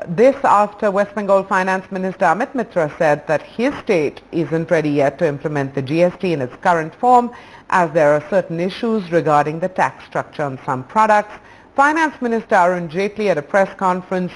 This after West Bengal Finance Minister Amit Mitra said that his state isn't ready yet to implement the GST in its current form as there are certain issues regarding the tax structure on some products. Finance Minister Arun Jaitley at a press conference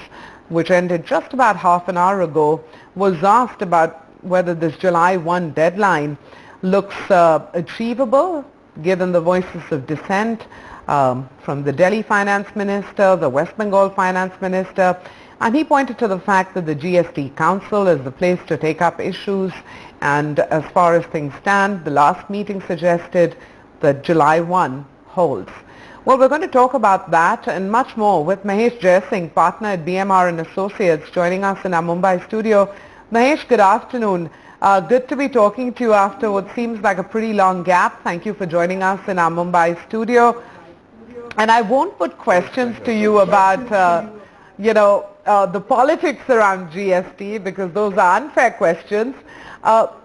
which ended just about half an hour ago was asked about whether this July 1 deadline looks achievable given the voices of dissent from the Delhi Finance Minister, the West Bengal Finance Minister, and he pointed to the fact that the GST Council is the place to take up issues, and as far as things stand, the last meeting suggested that July 1 holds. Well, we're going to talk about that and much more with Mahesh Jaising, partner at BMR and Associates, joining us in our Mumbai studio. Mahesh, good afternoon. Good to be talking to you after what seems like a pretty long gap. Thank you for joining us in our Mumbai studio. And I won't put questions to you about, the politics around GST because those are unfair questions.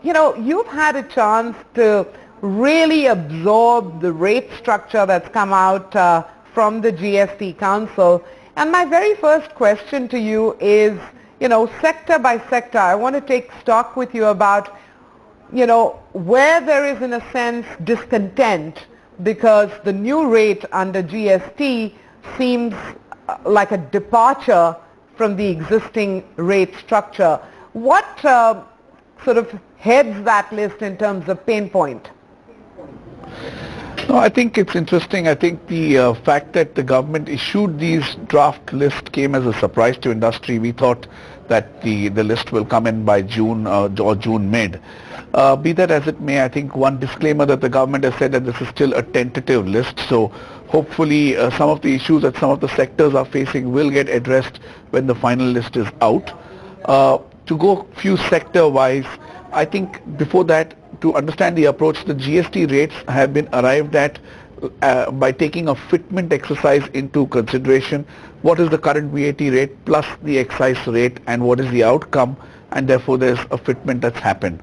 You've had a chance to really absorb the rate structure that's come out from the GST Council. And my very first question to you is, sector by sector, I want to take stock with you about, where there is in a sense discontent because the new rate under GST seems like a departure from the existing rate structure. What sort of heads that list in terms of pain point? No, I think it's interesting. I think the fact that the government issued these draft lists came as a surprise to industry. We thought that the list will come in by June or June mid. Be that as it may, I think one disclaimer that the government has said that this is still a tentative list. So hopefully some of the issues that some of the sectors are facing will get addressed when the final list is out. To go few sector wise, I think before that, to understand the approach, the GST rates have been arrived at by taking a fitment exercise into consideration. What is the current VAT rate plus the excise rate and what is the outcome, and therefore there's a fitment that's happened.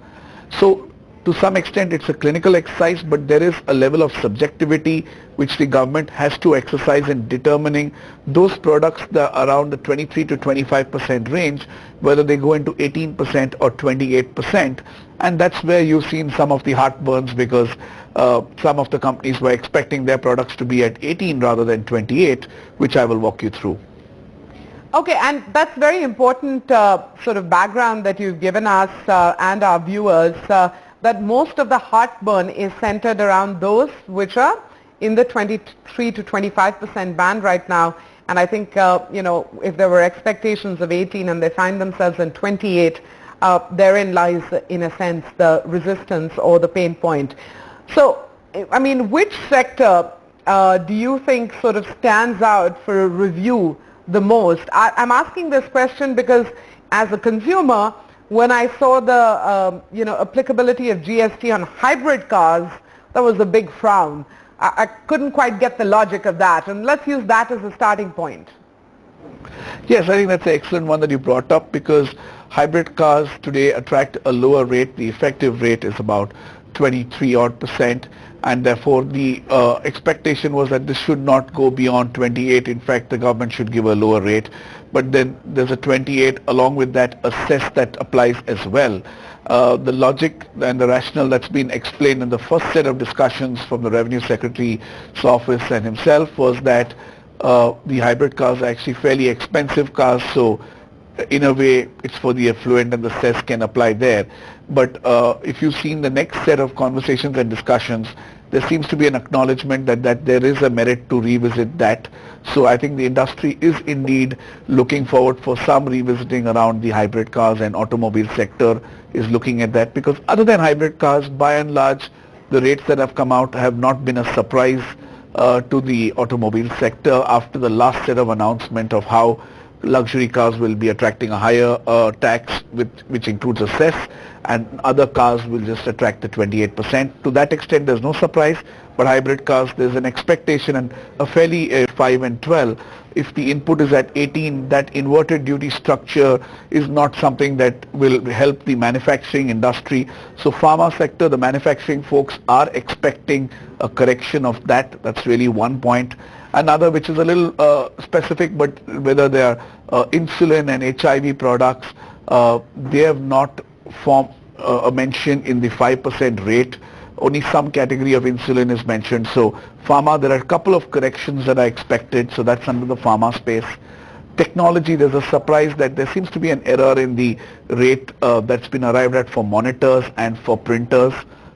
So to some extent it's a clinical exercise, but there is a level of subjectivity which the government has to exercise in determining those products that are around the 23 to 25% range, whether they go into 18% or 28%. And that's where you've seen some of the heartburns because some of the companies were expecting their products to be at 18 rather than 28, which I will walk you through. Okay, and that's very important sort of background that you've given us and our viewers, that most of the heartburn is centered around those which are in the 23 to 25% band right now. And I think, if there were expectations of 18 and they find themselves in 28, therein lies, in a sense, the resistance or the pain point. So, I mean, which sector do you think sort of stands out for a review the most? I'm asking this question because as a consumer, when I saw the applicability of GST on hybrid cars, that was a big frown. I couldn't quite get the logic of that, and let's use that as a starting point. Yes, I think that's an excellent one that you brought up because hybrid cars today attract a lower rate. The effective rate is about 23 odd percent, and therefore the expectation was that this should not go beyond 28. In fact, the government should give a lower rate, but then there's a 28 along with that a cess that applies as well. The logic and the rationale that's been explained in the first set of discussions from the Revenue Secretary's office and himself was that the hybrid cars are actually fairly expensive cars, so in a way it's for the affluent and the cess can apply there. But if you've seen the next set of conversations and discussions, there seems to be an acknowledgement that there is a merit to revisit that. So I think the industry is indeed looking forward for some revisiting around the hybrid cars, and automobile sector is looking at that because other than hybrid cars, by and large, the rates that have come out have not been a surprise to the automobile sector after the last set of announcement of how luxury cars will be attracting a higher tax which includes a cess, and other cars will just attract the 28%. To that extent there's no surprise, but hybrid cars there's an expectation and a fairly 5 and 12. If the input is at 18, that inverted duty structure is not something that will help the manufacturing industry. So pharma sector, the manufacturing folks are expecting a correction of that. That's really one point. Another which is a little specific, but whether they are insulin and HIV products, they have not formed a mention in the 5% rate. Only some category of insulin is mentioned. So pharma, there are a couple of corrections that are expected. So that's under the pharma space. Technology, there's a surprise that there seems to be an error in the rate that's been arrived at for monitors and for printers,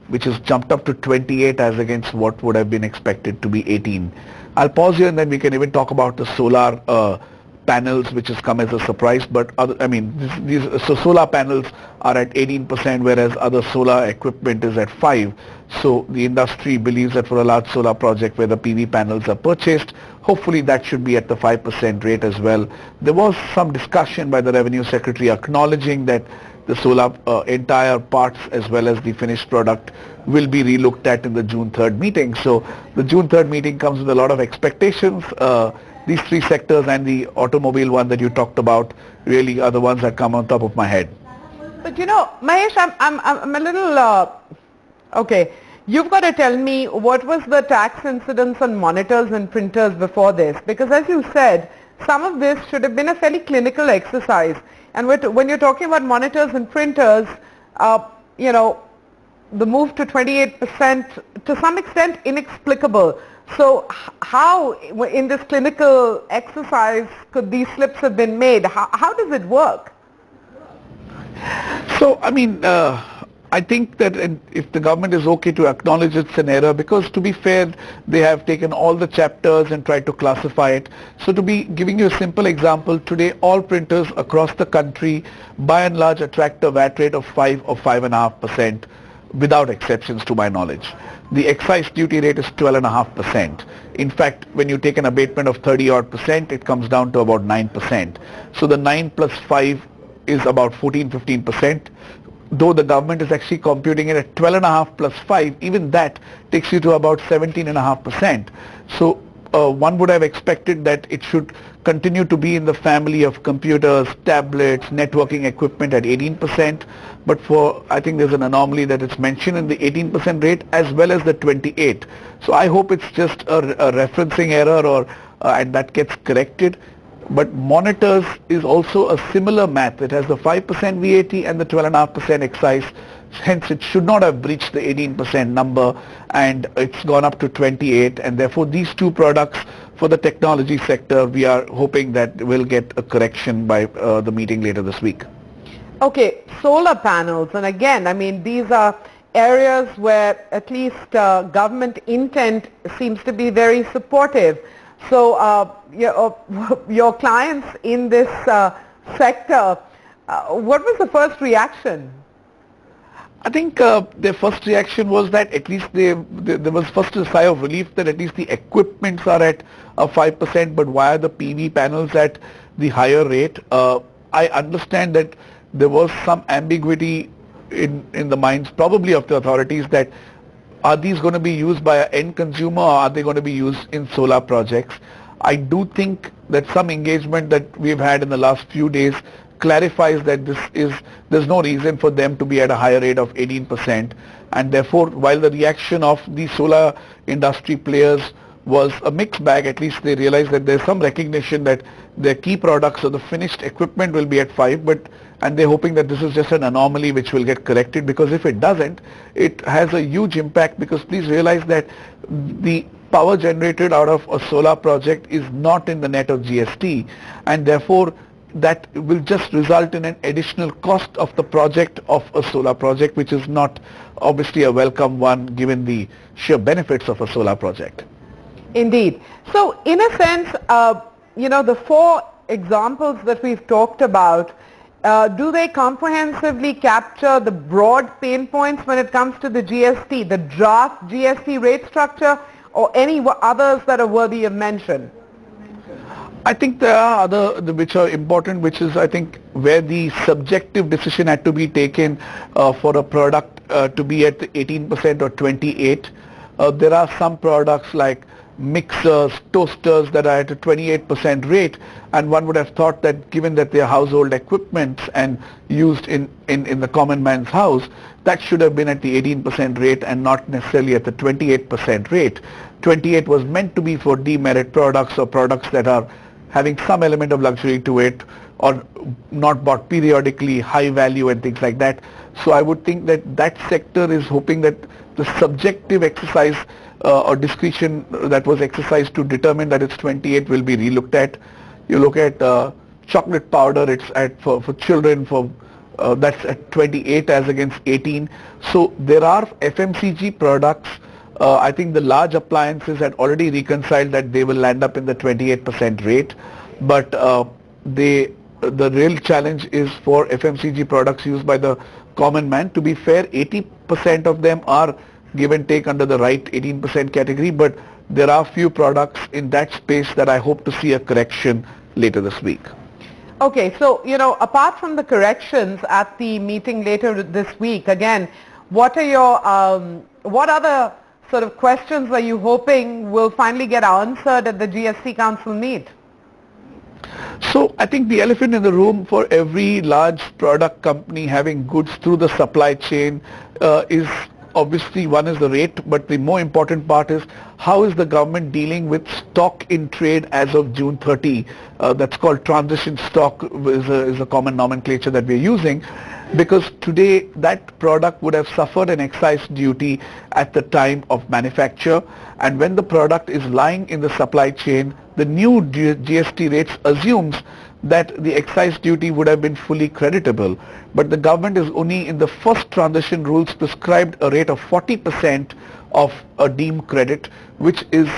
which has jumped up to 28 as against what would have been expected to be 18. I'll pause here and then we can even talk about the solar panels, which has come as a surprise. But so solar panels are at 18%, whereas other solar equipment is at 5. So the industry believes that for a large solar project where the PV panels are purchased, hopefully that should be at the 5% rate as well. There was some discussion by the Revenue Secretary acknowledging that the solar entire parts as well as the finished product will be relooked at in the June 3rd meeting. So the June 3rd meeting comes with a lot of expectations. These three sectors and the automobile one that you talked about really are the ones that come on top of my head. But you know, Mahesh, I'm a little, okay, you've got to tell me what was the tax incidence on monitors and printers before this, because as you said, some of this should have been a fairly clinical exercise. And when you're talking about monitors and printers, you know, the move to 28% to some extent inexplicable. So how in this clinical exercise could these slips have been made? How does it work? So, I mean, I think that if the government is okay to acknowledge it's an error, because to be fair, they have taken all the chapters and tried to classify it. So to be giving you a simple example, today all printers across the country by and large attract a VAT rate of 5 or 5.5%. Without exceptions to my knowledge. The excise duty rate is 12.5%. In fact, when you take an abatement of 30-odd%, it comes down to about 9%. So the 9 plus 5 is about 14-15%. Though the government is actually computing it at 12.5 plus 5, even that takes you to about 17.5%. So one would have expected that it should continue to be in the family of computers, tablets, networking equipment at 18%, but I think there's an anomaly that it's mentioned in the 18% rate as well as the 28. So I hope it's just a referencing error and that gets corrected. But monitors is also a similar math. It has the 5% VAT and the 12.5% excise. Hence, it should not have breached the 18% number, and it's gone up to 28. And therefore, these two products for the technology sector, we are hoping that will get a correction by the meeting later this week. Okay, solar panels, and again, I mean, these are areas where at least government intent seems to be very supportive. So your clients in this sector, what was the first reaction? I think their first reaction was that at least there was first a sigh of relief that at least the equipments are at 5%, but why are the PV panels at the higher rate? I understand that there was some ambiguity in the minds probably of the authorities that are these going to be used by an end consumer or are they going to be used in solar projects? I do think that some engagement that we've had in the last few days clarifies that there's no reason for them to be at a higher rate of 18%, and therefore while the reaction of the solar industry players was a mixed bag, at least they realized that there's some recognition that their key products or the finished equipment will be at 5, and they're hoping that this is just an anomaly which will get corrected, because if it doesn't, it has a huge impact, because please realize that the power generated out of a solar project is not in the net of GST, and therefore that will just result in an additional cost of the project of a solar project, which is not obviously a welcome one given the sheer benefits of a solar project. Indeed. So in a sense, you know, the four examples that we've talked about, do they comprehensively capture the broad pain points when it comes to the GST, the draft GST rate structure, or any others that are worthy of mention? I think there are other which are important, which is I think where the subjective decision had to be taken for a product to be at 18% or 28. There are some products like mixers, toasters that are at a 28% rate, and one would have thought that given that they are household equipments and used in the common man's house, that should have been at the 18% rate and not necessarily at the 28% rate. 28 was meant to be for demerit products or products that are having some element of luxury to it or not bought periodically, high value and things like that. So I would think that that sector is hoping that the subjective exercise or discretion that was exercised to determine that it's 28 will be relooked at. You look at chocolate powder, it's at for children that's at 28 as against 18. So there are FMCG products. I think the large appliances had already reconciled that they will land up in the 28% rate, but the real challenge is for FMCG products used by the common man. To be fair, 80% of them are give and take under the right 18% category, but there are few products in that space that I hope to see a correction later this week. Okay, so, apart from the corrections at the meeting later this week, again, what other sort of questions are you hoping will finally get answered at the GST Council meet? So I think the elephant in the room for every large product company having goods through the supply chain is obviously one is the rate, but the more important part is how is the government dealing with stock in trade as of June 30. That's called transition stock is a common nomenclature that we're using, because today that product would have suffered an excise duty at the time of manufacture, and when the product is lying in the supply chain, the new GST rates assumes that the excise duty would have been fully creditable, but the government is only in the first transition rules prescribed a rate of 40% of a deemed credit, which is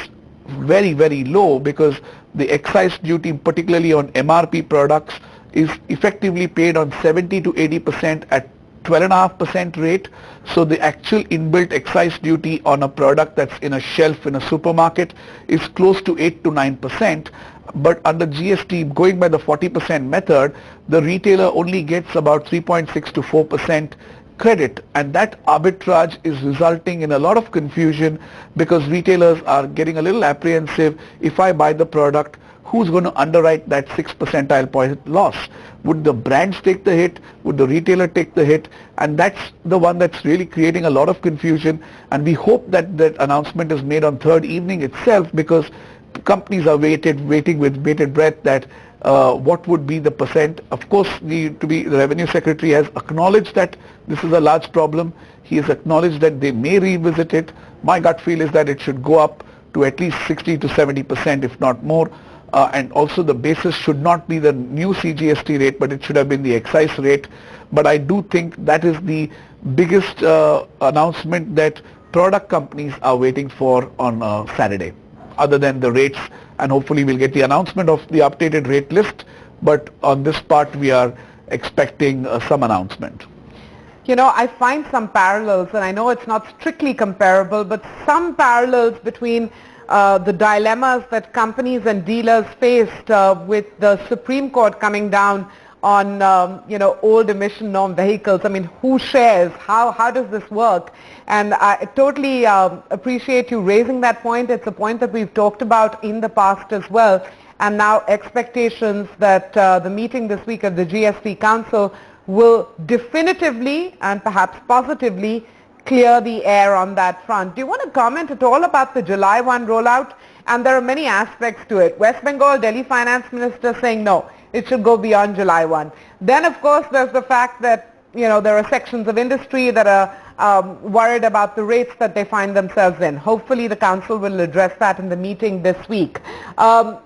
very, very low, because the excise duty particularly on MRP products is effectively paid on 70 to 80% at 12.5% rate. So the actual inbuilt excise duty on a product that's in a shelf in a supermarket is close to 8 to 9%. But under GST, going by the 40% method, the retailer only gets about 3.6 to 4% credit, and that arbitrage is resulting in a lot of confusion, because retailers are getting a little apprehensive. If I buy the product, who's going to underwrite that 6 percentile point loss? Would the brands take the hit? Would the retailer take the hit? And that's the one that's really creating a lot of confusion, and we hope that that announcement is made on third evening itself, because companies are waiting with bated breath that what would be the percent. Of course, the Revenue Secretary has acknowledged that this is a large problem. He has acknowledged that they may revisit it. My gut feel is that it should go up to at least 60 to 70%, if not more. And also the basis should not be the new CGST rate, but it should have been the excise rate. But I do think that is the biggest announcement that product companies are waiting for on Saturday, other than the rates, and hopefully we'll get the announcement of the updated rate list, but on this part we are expecting some announcement. I find some parallels, and I know it's not strictly comparable, but some parallels between the dilemmas that companies and dealers faced with the Supreme Court coming down on old emission norm vehicles. I mean, who shares? How does this work? And I totally appreciate you raising that point. It's a point that we've talked about in the past as well. And now expectations that the meeting this week of the GST Council will definitively and perhaps positively clear the air on that front. Do you want to comment at all about the July 1 rollout? And there are many aspects to it. West Bengal, Delhi Finance Minister saying no, it should go beyond July 1. Then of course there's the fact that there are sections of industry that are worried about the rates that they find themselves in. Hopefully the council will address that in the meeting this week. And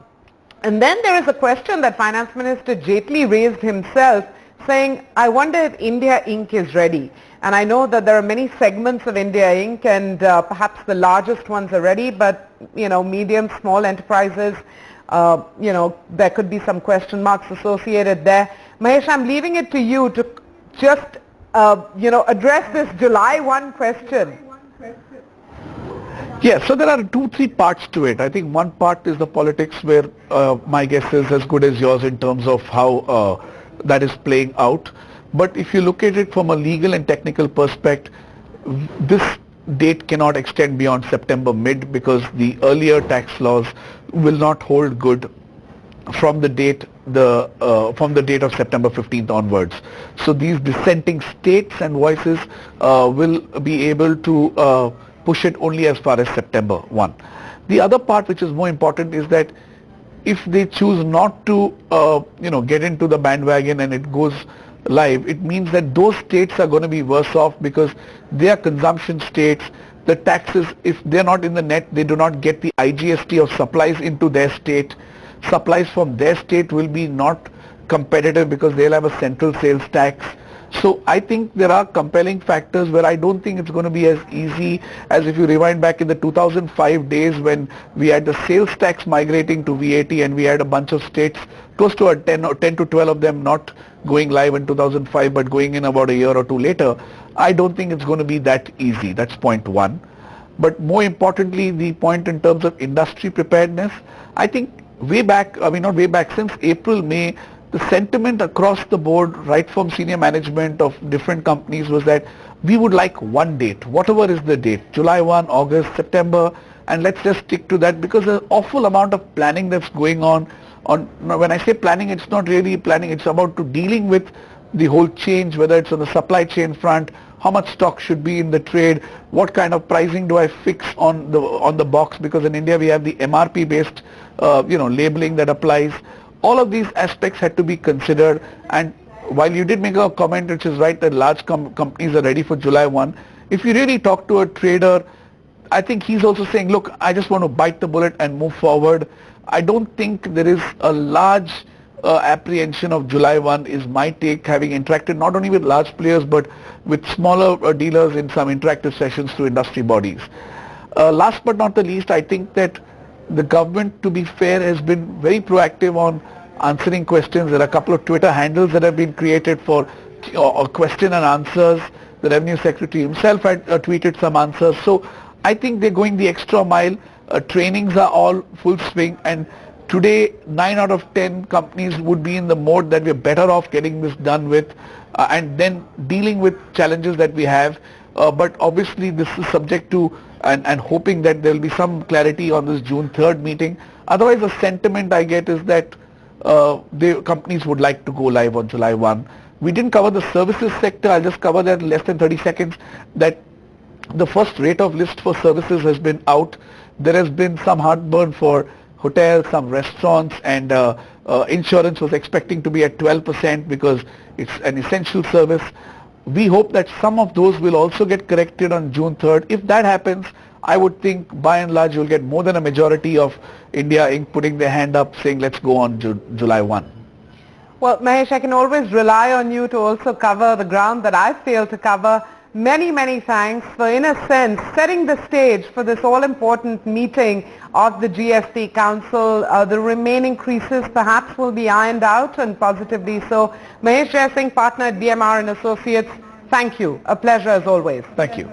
then there is a question that Finance Minister Jaitley raised himself, saying, I wonder if India Inc. is ready. And I know that there are many segments of India Inc. and perhaps the largest ones are ready, but medium, small enterprises, there could be some question marks associated there. Mahesh, I'm leaving it to you to just address this July 1 question. Yes, so there are 2-3 parts to it. I think one part is the politics, where my guess is as good as yours in terms of how that is playing out. But if you look at it from a legal and technical perspective, this date cannot extend beyond September mid, because the earlier tax laws will not hold good from the date of September 15th onwards. So these dissenting states and voices will be able to push it only as far as September 1. The other part which is more important is that if they choose not to get into the bandwagon and it goes live, it means that those states are going to be worse off, because they are consumption states. The taxes, if they're not in the net, they do not get the IGST of supplies into their state. Supplies from their state will be not competitive because they'll have a central sales tax. So I think there are compelling factors where I don't think it's going to be as easy as if you rewind back in the 2005 days when we had the sales tax migrating to VAT, and we had a bunch of states, close to 10 to 12 of them not going live in 2005 but going in about a year or two later. I don't think it's going to be that easy. That's point one. But more importantly, the point in terms of industry preparedness, I think since April, May, the sentiment across the board, right from senior management of different companies, was that we would like one date, whatever is the date, July 1, August, September, and let's just stick to that, because there's an awful amount of planning that's going on. When I say planning, it's not really planning, it's about to dealing with the whole change, whether it's on the supply chain front, how much stock should be in the trade, what kind of pricing do I fix on the box, because in India we have the MRP based labeling that applies. All of these aspects had to be considered, and while you did make a comment which is right that large companies are ready for July 1, if you really talk to a trader, I think he's also saying, look, I just want to bite the bullet and move forward. I don't think there is a large apprehension of July 1 is my take, having interacted not only with large players but with smaller dealers in some interactive sessions to industry bodies. Last but not the least, I think that the government, to be fair, has been very proactive on answering questions. There are a couple of Twitter handles that have been created for question and answers. The Revenue Secretary himself had tweeted some answers. So I think they're going the extra mile. Trainings are all full swing, and today 9 out of 10 companies would be in the mode that we're better off getting this done with and then dealing with challenges that we have. But obviously this is subject to and hoping that there will be some clarity on this June 3rd meeting. Otherwise, the sentiment I get is that the companies would like to go live on July 1. We didn't cover the services sector. I'll just cover that in less than 30 seconds. That the first rate of list for services has been out. There has been some heartburn for hotels, some restaurants, and insurance was expecting to be at 12% because it's an essential service. We hope that some of those will also get corrected on June 3rd. If that happens, I would think by and large you'll get more than a majority of India Inc. putting their hand up saying let's go on July 1. Well, Mahesh, I can always rely on you to also cover the ground that I failed to cover. Many, many thanks for, in a sense, setting the stage for this all-important meeting of the GST Council. The remaining creases perhaps will be ironed out, and positively so. Mahesh Jaising, partner at BMR and Associates, thank you. A pleasure as always. Thank you.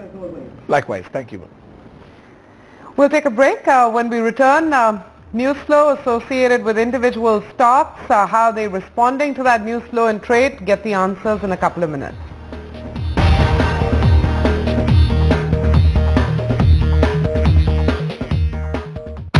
Likewise. Thank you. We'll take a break. When we return, news flow associated with individual stocks, how they're responding to that news flow in trade. Get the answers in a couple of minutes.